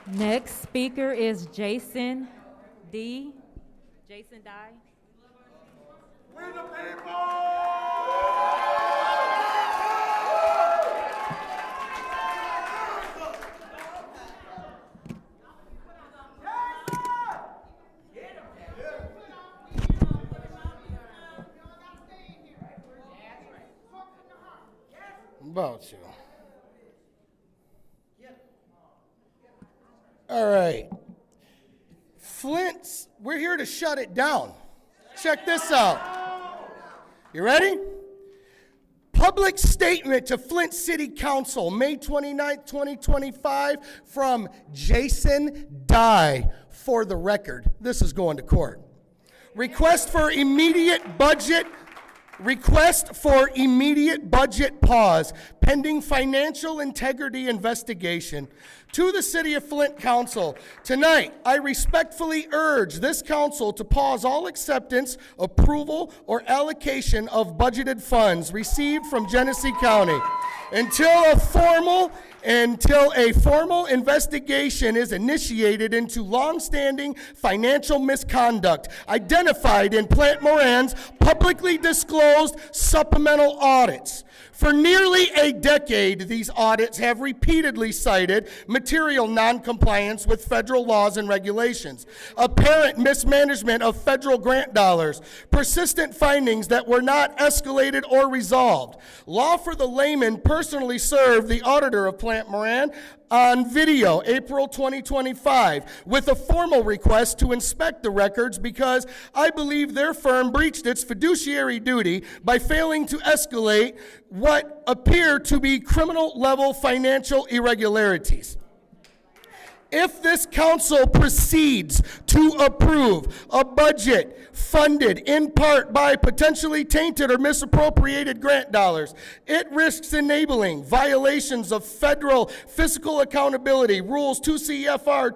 Next speaker is Jason D. Jason Dye. We the people! About you. All right. Flint's, we're here to shut it down. Check this out. You ready? Public statement to Flint City Council, May 29th, 2025, from Jason Dye. For the record, this is going to court. Request for immediate budget pause pending financial integrity investigation. To the City of Flint Council, tonight I respectfully urge this council to pause all acceptance, approval, or allocation of budgeted funds received from Genesee County until a formal investigation is initiated into longstanding financial misconduct identified in Plant Moran's publicly disclosed supplemental audits. For nearly a decade, these audits have repeatedly cited material noncompliance with federal laws and regulations, apparent mismanagement of federal grant dollars, persistent findings that were not escalated or resolved. Law for the Layman personally served the auditor of Plant Moran on video, April 2025, with a formal request to inspect the records because I believe their firm breached its fiduciary duty by failing to escalate what appear to be criminal-level financial irregularities. If this council proceeds to approve a budget funded in part by potentially tainted or misappropriated grant dollars, it risks enabling violations of federal fiscal accountability rules 2 CFR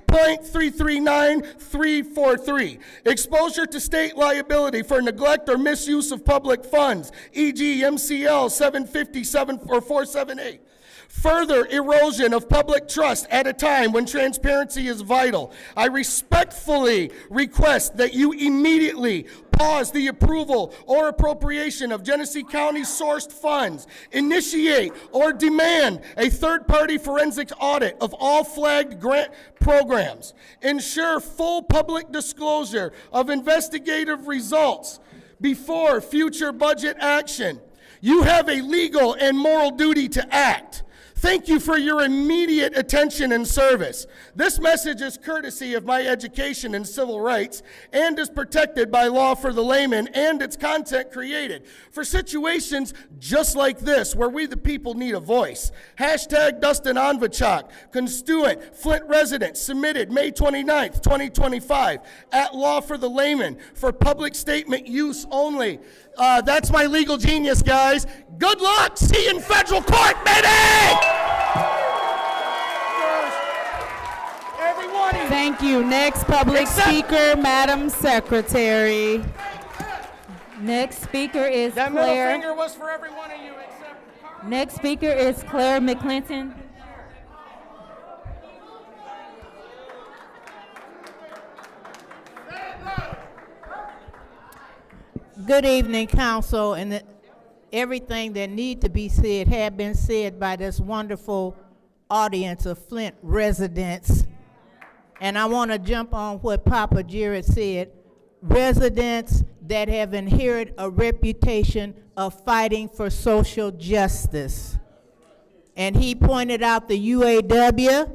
200.339343, exposure to state liability for neglect or misuse of public funds, e.g. MCL 757 or 478. Further erosion of public trust at a time when transparency is vital. I respectfully request that you immediately pause the approval or appropriation of Genesee County sourced funds, initiate or demand a third-party forensic audit of all flagged grant programs, ensure full public disclosure of investigative results before future budget action. You have a legal and moral duty to act. Thank you for your immediate attention and service. This message is courtesy of my education in civil rights and is protected by Law for the Layman and its content created for situations just like this where we the people need a voice. Hashtag Dustin Onvachak, constituent, Flint resident, submitted May 29th, 2025 at Law for the Layman for public statement use only. That's my legal genius, guys. Good luck. See you in federal court, baby! Thank you. Next public speaker, Madam Secretary. Next speaker is That middle Claire. finger was for every one of you except Carl. Next speaker is Claire McClinton. Good evening, council, and everything that need to be said have been said by this wonderful audience of Flint residents. And I want to jump on what Papa Jared said. Residents that have inherited a reputation of fighting for social justice. And he pointed out the UAW,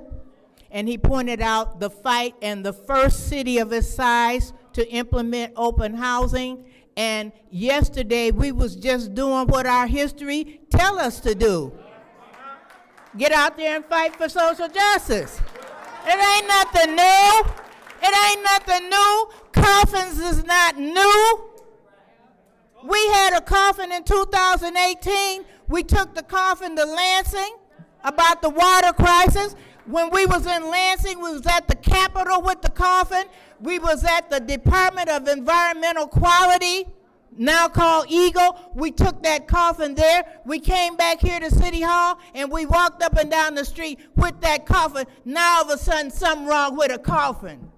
and he pointed out the fight and the first city of its size to implement open housing. And yesterday we was just doing what our history tell us to do. Get out there and fight for social justice. It ain't nothing new. It ain't nothing new. Coffins is not new. We had a coffin in 2018. We took the coffin to Lansing about the water crisis. When we was in Lansing, we was at the Capitol with the coffin. We was at the Department of Environmental Quality now called Eagle. We took that coffin there. We came back here to City Hall, and we walked up and down the street with that coffin. Now all of a sudden, something wrong with a coffin.